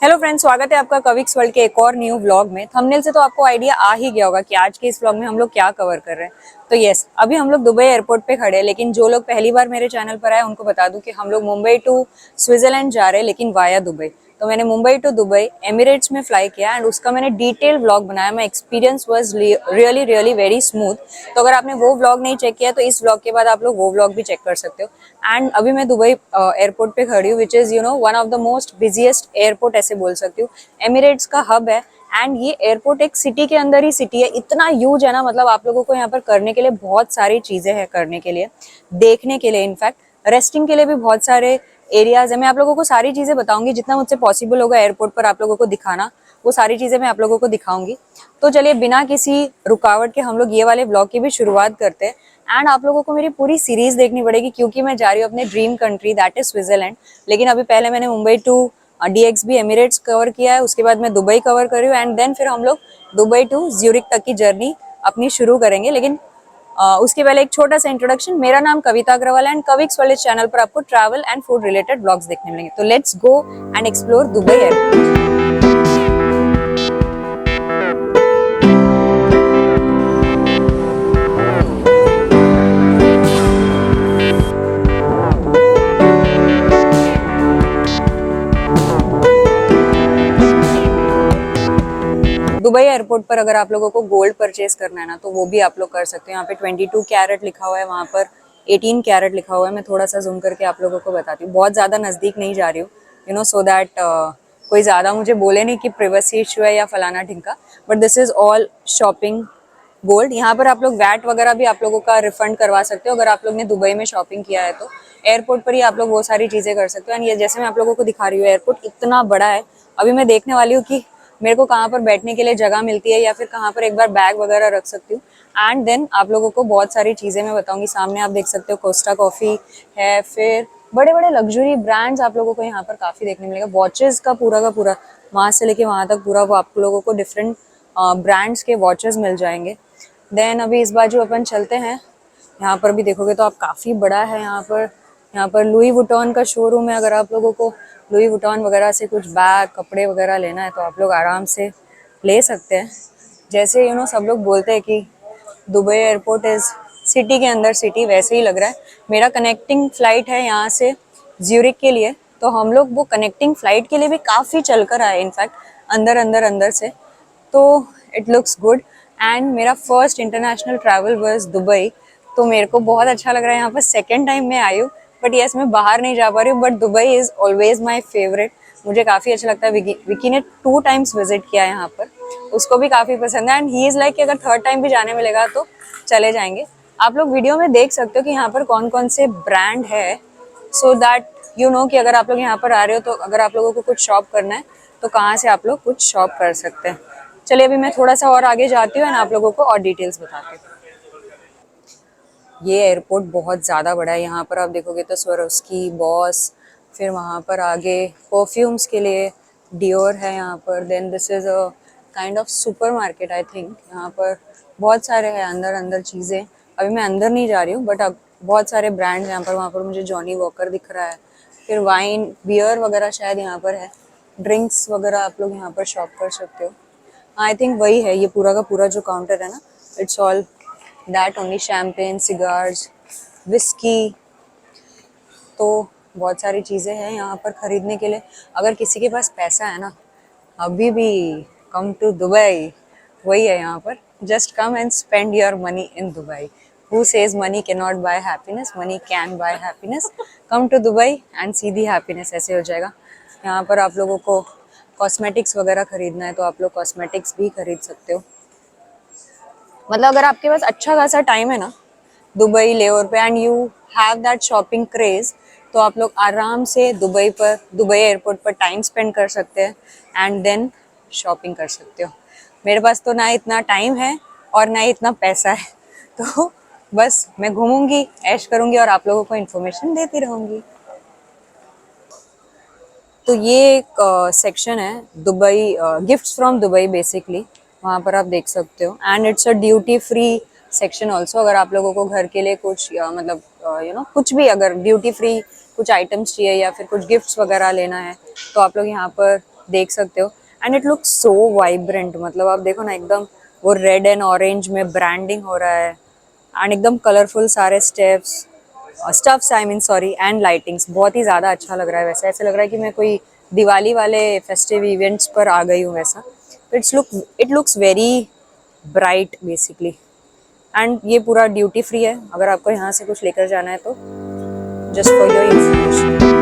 Hello friends, स्वागत है आपका कविक्स वर्ल्ड के एक और न्यू व्लॉग में। थंबनेल से तो आपको आइडिया आ ही गया होगा कि आज के इस व्लॉग में हम लोग क्या कवर कर रहे हैं। तो यस, अभी हम लोग दुबई एयरपोर्ट पे खड़े हैं, लेकिन जो लोग पहली बार मेरे चैनल पर आए उनको बता दूं कि हम लोग मुंबई टू स्विट्जरलैंड जा रहे हैं, लेकिन वाया दुबई। तो मैंने मुंबई टू दुबई एमिरेट्स में फ्लाई किया एंड उसका मैंने डिटेल व्लॉग बनाया। My experience was really really very smooth. तो अगर आपने वो व्लॉग नहीं चेक किया तो इस व्लॉग के बाद आप लोग वो व्लॉग भी चेक कर सकते हो। एंड अभी मैं दुबई एयरपोर्ट पे खड़ी हूँ, which is one of the most busiest airport ऐसे बोल सकती हूँ। एमिरेट्स का हब है एंड ये एयरपोर्ट एक सिटी के अंदर ही सिटी है। इतना ह्यूज है ना, मतलब आप लोगों को यहाँ पर करने के लिए बहुत सारी चीजें हैं, करने के लिए, देखने के लिए, इनफैक्ट रेस्टिंग के लिए भी बहुत सारे एरियाज है। मैं आप लोगों को सारी चीजें बताऊंगी, जितना मुझसे पॉसिबल होगा एयरपोर्ट पर आप लोगों को दिखाना, वो सारी चीजें मैं आप लोगों को दिखाऊंगी। तो चलिए बिना किसी रुकावट के हम लोग ये वाले ब्लॉग की भी शुरुआत करते हैं। एंड आप लोगों को मेरी पूरी सीरीज देखनी पड़ेगी क्योंकि मैं जा रही हूँ अपने dream country, that is Switzerland. लेकिन अभी पहले मैंने Mumbai to DXB Emirates cover किया है, उसके बाद मैं दुबई कवर कर रही हूँ एंड देन फिर हम लोग दुबई टू ज्यूरिक तक की जर्नी अपनी शुरू करेंगे। लेकिन उसके पहले एक छोटा सा इंट्रोडक्शन। मेरा नाम कविता Agarwal and Kaviks world channel पर आपको travel and food related blogs देखने मिलेंगे। तो let's go and explore Dubai airport. Dubai airport पर अगर आप लोगों को गोल्ड परचेज करना है ना, तो वो भी आप लोग कर सकते हैं। यहाँ पे 22 कैरेट लिखा हुआ है, वहाँ पर 18 कैरेट लिखा हुआ है। मैं थोड़ा सा जूम करके आप लोगों को बताती हूँ, बहुत ज़्यादा नज़दीक नहीं जा रही हूँ, सो दैट कोई ज़्यादा मुझे बोले नहीं कि प्रिवेसी इशू है या फलाना ढिंका। But this is all shopping gold. यहाँ पर आप लोग वैट वगैरह भी आप लोगों का रिफंड करवा सकते हो अगर आप लोग ने दुबई में शॉपिंग किया है। तो एयरपोर्ट पर ही आप लोग वो सारी चीज़ें कर सकते हो। एंड ये जैसे मैं आप लोगों को दिखा रही हूँ, एयरपोर्ट इतना बड़ा है। अभी मैं देखने वाली हूँ कि मेरे को कहाँ पर बैठने के लिए जगह मिलती है या फिर कहाँ पर एक बार बैग वगैरह रख सकती हूँ। एंड देन आप लोगों को बहुत सारी चीज़ें मैं बताऊंगी। सामने आप देख सकते हो कोस्टा कॉफ़ी है, फिर बड़े बड़े लग्जरी ब्रांड्स आप लोगों को यहाँ पर काफ़ी देखने मिलेगा। वॉचेस का पूरा वहाँ से लेके वहाँ तक पूरा वो आप लोगों को डिफरेंट ब्रांड्स के वॉचेस मिल जाएंगे। देन अभी इस बाजू अपन चलते हैं। यहाँ पर भी देखोगे तो आप काफ़ी बड़ा है। यहाँ पर लुई वुइटन का शोरूम है। अगर आप लोगों को लुई वुइटन वगैरह से कुछ बैग कपड़े वगैरह लेना है तो आप लोग आराम से ले सकते हैं। जैसे सब लोग बोलते हैं कि दुबई एयरपोर्ट इज सिटी के अंदर सिटी, वैसे ही लग रहा है। मेरा कनेक्टिंग फ्लाइट है यहाँ से ज्यूरिक के लिए, तो हम लोग वो कनेक्टिंग फ्लाइट के लिए भी काफ़ी चल कर आए, इनफैक्ट अंदर से। तो इट लुक्स गुड एंड मेरा first international travel was Dubai. तो मेरे को बहुत अच्छा लग रहा है। यहाँ पर सेकेंड टाइम मैं आई हूँ, बट यस मैं बाहर नहीं जा पा रही हूँ, but Dubai is always my favourite. मुझे काफ़ी अच्छा लगता है। विकी ने 2 टाइम्स विजिट किया है यहाँ पर, उसको भी काफ़ी पसंद है एंड ही इज़ लाइक कि अगर थर्ड टाइम भी जाने मिलेगा तो चले जाएंगे। आप लोग वीडियो में देख सकते हो कि यहाँ पर कौन कौन से ब्रांड है, सो दैट कि अगर आप लोग यहाँ पर आ रहे हो तो अगर आप लोगों को कुछ शॉप करना है तो कहाँ से आप लोग कुछ शॉप कर सकते हैं। चलिए अभी मैं थोड़ा सा और आगे जाती हूँ एंड आप लोगों को और डिटेल्स बताती हूँ। ये एयरपोर्ट बहुत ज़्यादा बड़ा है। यहाँ पर आप देखोगे तो स्वरोस्की, बॉस, फिर वहाँ पर आगे परफ्यूम्स के लिए डियोर है यहाँ पर। Then this is a kind of super market I think. यहाँ पर बहुत सारे हैं अंदर चीज़ें। अभी मैं अंदर नहीं जा रही हूँ, बट अब बहुत सारे ब्रांड्स यहाँ पर। वहाँ पर मुझे जॉनी वॉकर दिख रहा है, फिर वाइन बियर वगैरह शायद यहाँ पर है। ड्रिंक्स वगैरह आप लोग यहाँ पर शॉप कर सकते हो। आई थिंक वही है ये पूरा का पूरा जो काउंटर है ना, it's all that only. Champagne, cigars, whisky, तो बहुत सारी चीज़ें हैं यहाँ पर खरीदने के लिए। अगर किसी के पास पैसा है ना, अभी भी कम टू दुबई। वही है यहाँ पर, just come and spend your money in Dubai. Who says money can not buy happiness, money can buy happiness. Come to Dubai and see the happiness, ऐसे हो जाएगा। यहाँ पर आप लोगों को कॉस्मेटिक्स वगैरह खरीदना है तो आप लोग कॉस्मेटिक्स भी खरीद सकते हो। मतलब अगर आपके पास अच्छा खासा टाइम है ना दुबई लेओवर पे and you have that shopping craze, तो आप लोग आराम से दुबई एयरपोर्ट पर टाइम स्पेंड कर सकते हैं एंड देन शॉपिंग कर सकते हो। मेरे पास तो ना इतना टाइम है और ना इतना पैसा है, तो बस मैं घूमूंगी, ऐश करूंगी और आप लोगों को इन्फॉर्मेशन देती रहूंगी। तो ये एक सेक्शन है Dubai, gifts from Dubai basically. वहाँ पर आप देख सकते हो and it's a duty free section also. अगर आप लोगों को घर के लिए कुछ मतलब कुछ भी अगर ड्यूटी फ्री कुछ आइटम्स चाहिए या फिर कुछ गिफ्ट्स वगैरह लेना है तो आप लोग यहाँ पर देख सकते हो। And it looks so vibrant, मतलब आप देखो ना एकदम वो रेड एंड ऑरेंज में ब्रांडिंग हो रहा है एंड एकदम कलरफुल सारे stuffs I mean sorry and lightings, बहुत ही ज़्यादा अच्छा लग रहा है। वैसे ऐसे लग रहा है कि मैं कोई दिवाली वाले फेस्टिव इवेंट्स पर आ गई हूँ वैसा। It looks very bright basically. And ये पूरा ड्यूटी फ्री है, अगर आपको यहाँ से कुछ लेकर जाना है तो जस्ट फॉर योर इंफॉर्मेशन।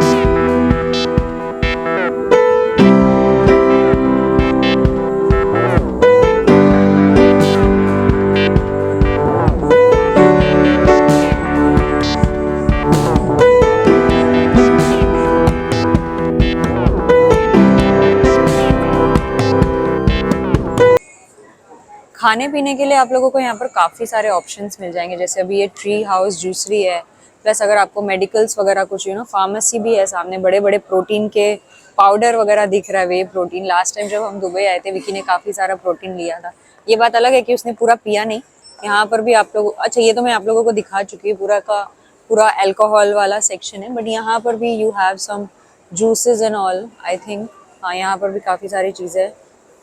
खाने पीने के लिए आप लोगों को यहाँ पर काफ़ी सारे ऑप्शंस मिल जाएंगे, जैसे अभी ये ट्री हाउस जूसरी है, प्लस अगर आपको मेडिकल्स वगैरह कुछ फार्मेसी भी है सामने, बड़े बड़े प्रोटीन के पाउडर वगैरह दिख रहा है, वे प्रोटीन। लास्ट टाइम जब हम दुबई आए थे विकी ने काफ़ी सारा प्रोटीन लिया था, ये बात अलग है कि उसने पूरा पिया नहीं। यहाँ पर भी आप लोग, अच्छा ये तो मैं आप लोगों को दिखा चुकी हूँ, पूरा का पूरा अल्कोहल वाला सेक्शन है, बट यहाँ पर भी you have some juices and all I think. हाँ यहाँ पर भी काफ़ी सारी चीज़ें हैं,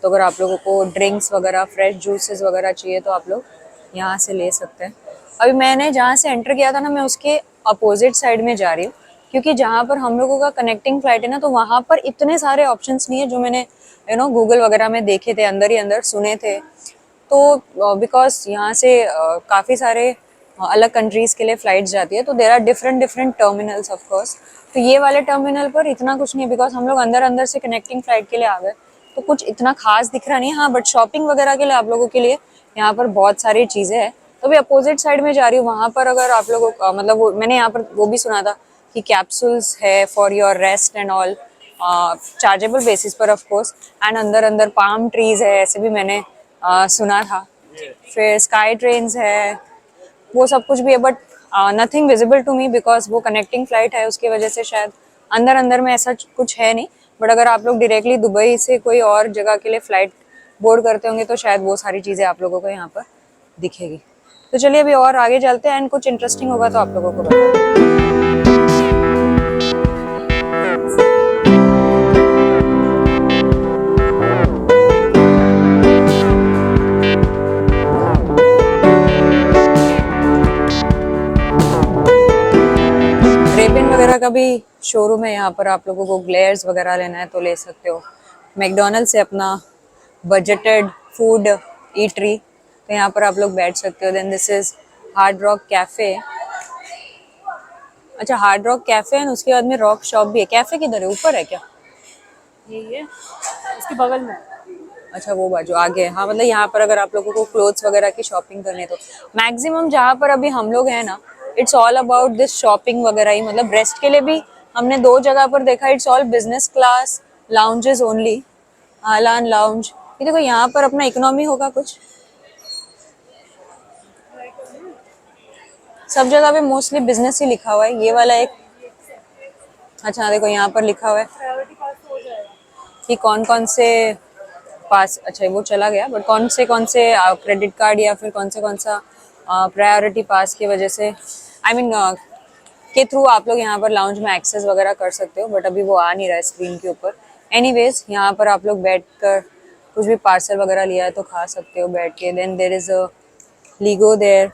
तो अगर आप लोगों को ड्रिंक्स वगैरह फ्रेश जूसेस वगैरह चाहिए तो आप लोग यहाँ से ले सकते हैं। अभी मैंने जहाँ से एंटर किया था ना, मैं उसके अपोजिट साइड में जा रही हूँ, क्योंकि जहाँ पर हम लोगों का कनेक्टिंग फ्लाइट है ना, तो वहाँ पर इतने सारे ऑप्शंस नहीं है जो मैंने गूगल वगैरह में देखे थे, अंदर ही अंदर सुने थे। तो बिकॉज यहाँ से काफ़ी सारे अलग कंट्रीज़ के लिए फ़्लाइट्स जाती है, तो there are different different terminals of course. तो ये वाले टर्मिनल पर इतना कुछ नहीं है, बिकॉज हम लोग अंदर अंदर से कनेक्टिंग फ़्लाइट के लिए आ गए, तो कुछ इतना खास दिख रहा नहीं है। हाँ बट शॉपिंग वगैरह के लिए आप लोगों के लिए यहाँ पर बहुत सारी चीज़ें हैं। तो भी अपोजिट साइड में जा रही हूँ, वहाँ पर अगर आप लोगों को मतलब वो मैंने यहाँ पर वो भी सुना था कि कैप्सूल्स है for your rest and all, chargeable basis पर ऑफ कोर्स। एंड अंदर अंदर पाम ट्रीज है, ऐसे भी मैंने सुना था। फिर स्काई ट्रेन्स है, वो सब कुछ भी है, but nothing visible to me because वो कनेक्टिंग फ्लाइट है, उसकी वजह से शायद अंदर अंदर में ऐसा कुछ है नहीं। बट अगर आप लोग डायरेक्टली दुबई से कोई और जगह के लिए फ्लाइट बोर्ड करते होंगे तो शायद वो सारी चीज़ें आप लोगों को यहाँ पर दिखेगी। तो चलिए अभी और आगे चलते हैं, एंड कुछ इंटरेस्टिंग होगा तो आप लोगों को बताऊँ। रेबिन वगैरह का भी शोरूम है यहाँ पर, आप लोगों को ग्लेयर्स वगैरह लेना है तो ले सकते हो। मैकडोनल्ड्स से अपना बजटेड फूड ईटरी, तो यहाँ पर आप लोग बैठ सकते हो। Then this is Hard Rock Cafe. अच्छा हार्ड रॉक कैफे है, उसके बाद में रॉक शॉप भी है। कैफे किधर है, ऊपर है क्या? यही है, इसके बगल में। अच्छा वो बाजू आगे है। हाँ मतलब यहाँ पर अगर आप लोगों को क्लोथ्स वगैरह की शॉपिंग करनी है तो मैक्सिमम जहाँ पर अभी हम लोग हैं ना, it's all about this shopping वगैरह ही। मतलब रेस्ट के लिए भी हमने 2 जगह पर देखा, it's all business class lounges only, आलान लाउंज। ये देखो यहाँ पर अपना इकोनॉमी होगा कुछ, सब जगह पे मोस्टली बिजनेस ही लिखा हुआ है। ये वाला एक, अच्छा देखो यहाँ पर लिखा हुआ है प्रायोरिटी पास हो जाएगा। कि कौन कौन से पास, अच्छा वो चला गया, बट कौन से क्रेडिट कार्ड या फिर कौन सा प्रायोरिटी पास की वजह से आई मीन के थ्रू आप लोग यहाँ पर लाउंज में एक्सेस वगैरह कर सकते हो। बट अभी वो आ नहीं रहा है स्क्रीन के ऊपर। एनीवेज यहाँ पर आप लोग बैठ कर कुछ भी पार्सल वगैरह लिया है तो खा सकते हो बैठ के। Then there is a Lego there.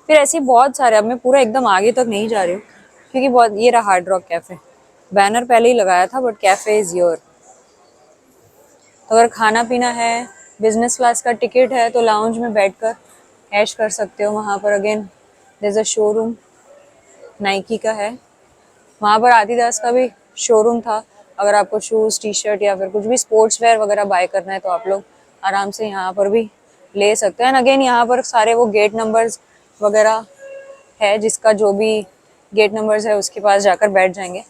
फिर ऐसे बहुत सारे, अब मैं पूरा एकदम आगे तक नहीं जा रही हूँ क्योंकि बहुत, ये रहा हार्ड रॉक कैफे, बैनर पहले ही लगाया था बट कैफे इज योर। तो अगर खाना पीना है, बिजनेस क्लास का टिकट है तो लाउंज में बैठकर ऐश कर सकते हो। वहाँ पर again there is a showroom, Nike का है। वहाँ पर आदिदास का भी शोरूम था। अगर आपको शूज़ टी शर्ट या फिर कुछ भी स्पोर्ट्स वेयर वगैरह बाय करना है तो आप लोग आराम से यहाँ पर भी ले सकते हैं। एंड अगेन यहाँ पर सारे वो गेट नंबर्स वगैरह है, जिसका जो भी गेट नंबर्स है उसके पास जाकर बैठ जाएंगे।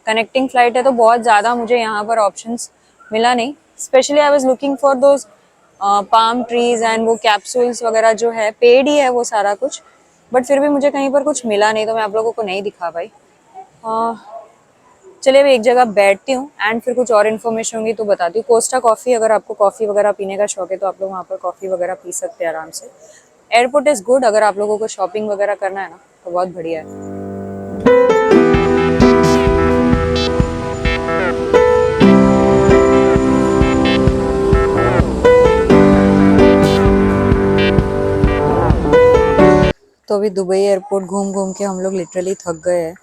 कनेक्टिंग फ्लाइट है तो बहुत ज़्यादा मुझे यहाँ पर ऑप्शंस मिला नहीं। Specially I was looking for those palm trees and वो कैप्सूल्स वगैरह जो है, पेड ही है वो सारा कुछ, बट फिर भी मुझे कहीं पर कुछ मिला नहीं तो मैं आप लोगों को नहीं दिखा पाई। चलिए मैं एक जगह बैठती हूँ एंड फिर कुछ और इन्फॉर्मेशन होगी तो बताती हूँ। कोस्टा कॉफ़ी, अगर आपको कॉफ़ी वगैरह पीने का शौक है तो आप लोग वहाँ पर कॉफ़ी वगैरह पी सकते हैं आराम से। एयरपोर्ट इज़ गुड, अगर आप लोगों को शॉपिंग वगैरह करना है ना तो बहुत बढ़िया है। तो अभी दुबई एयरपोर्ट घूम घूम के हम लोग लिटरली थक गए हैं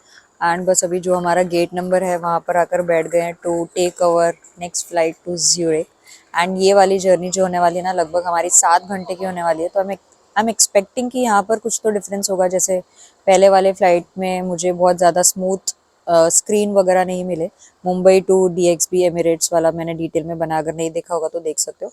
एंड बस अभी जो हमारा गेट नंबर है वहाँ पर आकर बैठ गए हैं to take our next flight to Zurich. And ये वाली जर्नी जो होने वाली है ना लगभग हमारी 7 घंटे की होने वाली है। तो आई एम एक्सपेक्टिंग कि यहाँ पर कुछ तो डिफरेंस होगा। जैसे पहले वाले फ्लाइट में मुझे बहुत ज़्यादा स्मूथ स्क्रीन वगैरह नहीं मिले। मुंबई टू DXB एमिरेट्स वाला मैंने डिटेल में बना, अगर नहीं देखा होगा तो देख सकते हो।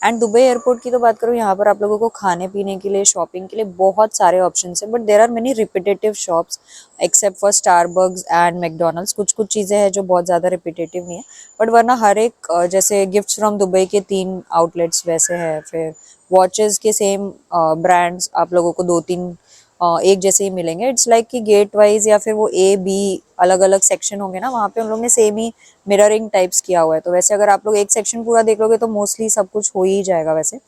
एंड दुबई एयरपोर्ट की तो बात करूँ, यहाँ पर आप लोगों को खाने पीने के लिए शॉपिंग के लिए बहुत सारे ऑप्शन है, but there are many repetitive shops except for Starbucks and McDonald's. कुछ कुछ चीज़ें हैं जो बहुत ज़्यादा रिपीटेटिव नहीं है, बट वरना हर एक जैसे गिफ्ट्स फ्रॉम दुबई के 3 आउटलेट्स वैसे हैं। फिर वॉचेस के सेम ब्रांड्स आप लोगों को 2-3 एक जैसे ही मिलेंगे। इट्स लाइक कि गेट वाइज या फिर वो A B अलग अलग सेक्शन होंगे ना, वहाँ पे हम लोग ने सेम ही मिररिंग टाइप्स किया हुआ है। तो वैसे अगर आप लोग एक सेक्शन पूरा देख लोगे तो मोस्टली सब कुछ हो ही जाएगा वैसे।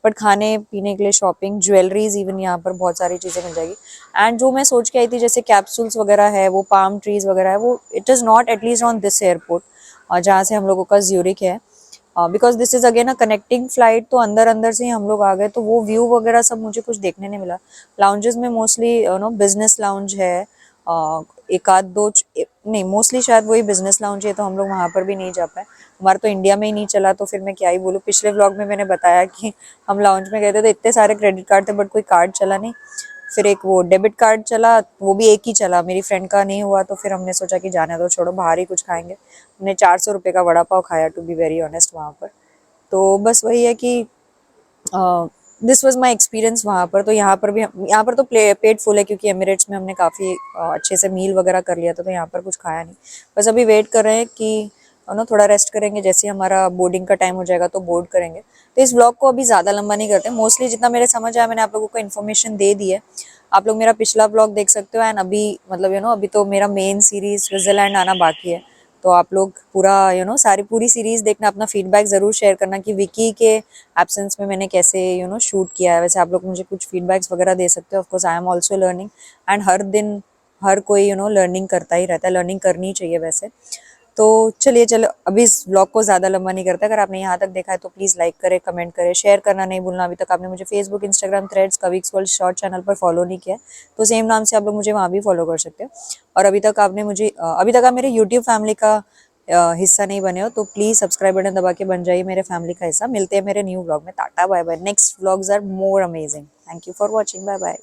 बट खाने पीने के लिए शॉपिंग, ज्वेलरीज, इवन यहाँ पर बहुत सारी चीज़ें मिल जाएगी। एंड जो मैं सोच के आई थी जैसे कैप्सूल्स वगैरह है, वो पाम ट्रीज वगैरह है, वो it is not at least on this airport जहाँ से हम लोगों का ज्यूरिख है। Because this is again a connecting flight, तो अंदर अंदर से ही हम लोग आ गए, तो वो व्यू वगैरह सब मुझे कुछ देखने नहीं मिला। लाउंजेस में मोस्टली बिजनेस लाउंज है, एक आध दो नहीं, मोस्टली शायद वही बिजनेस लाउंज है, तो हम लोग वहाँ पर भी नहीं जा पाए। हमारा तो इंडिया में ही नहीं चला, तो फिर मैं क्या ही बोलूँ। पिछले व्लॉग में मैंने बताया कि हम लाउंज में गए थे तो इतने सारे क्रेडिट कार्ड थे बट कोई कार्ड चला नहीं। फिर एक वो डेबिट कार्ड चला, वो भी एक ही चला, मेरी फ्रेंड का नहीं हुआ, तो फिर हमने सोचा कि जाने दो, छोड़ो, बाहर ही कुछ खाएंगे। हमने 400 रुपये का वड़ा पाव खाया, टू बी वेरी ऑनेस्ट वहाँ पर। तो बस वही है कि दिस वाज माय एक्सपीरियंस वहाँ पर। तो यहाँ पर तो पेट फुल है क्योंकि एमिरेट्स में हमने काफ़ी अच्छे से मील वगैरह कर लिया था, तो यहाँ पर कुछ खाया नहीं। बस अभी वेट कर रहे हैं कि थोड़ा रेस्ट करेंगे, जैसे ही हमारा बोर्डिंग का टाइम हो जाएगा तो बोर्ड करेंगे। तो इस व्लॉग को अभी ज़्यादा लंबा नहीं करते, मोस्टली जितना मेरे समझ आया मैंने आप लोगों को इन्फॉर्मेशन दे दी है। आप लोग मेरा पिछला व्लॉग देख सकते हो। एंड अभी मतलब अभी तो मेरा मेन सीरीज स्विट्जरलैंड आना बाकी है। तो आप लोग पूरा सारी पूरी सीरीज देखना, अपना फीडबैक ज़रूर शेयर करना कि विकी के एब्सेंस में मैंने कैसे शूट किया है। वैसे आप लोग मुझे कुछ फीडबैक्स वगैरह दे सकते हो। Of course I am also learning, and हर दिन हर कोई लर्निंग करता ही रहता है, लर्निंग करनी चाहिए वैसे। तो चलो अभी इस व्लॉग को ज़्यादा लंबा नहीं करता। अगर आपने यहाँ तक देखा है तो प्लीज़ लाइक करें, कमेंट करें, शेयर करना नहीं भूलना। अभी तक आपने मुझे फेसबुक, इंस्टाग्राम, थ्रेड्स, कविक्स वर्ल्ड शॉर्ट चैनल पर फॉलो नहीं किया है तो सेम नाम से आप लोग मुझे वहाँ भी फॉलो कर सकते हो। और अभी तक आप मेरे यूट्यूब फैमिली का हिस्सा नहीं बने हो तो प्लीज़ सब्सक्राइब बटन दबा के बन जाइए मेरे फैमिली का हिस्सा। मिलते हैं मेरे न्यू व्लॉग में। Tata bye bye. Next vlogs are more amazing. Thank you for watching. Bye bye.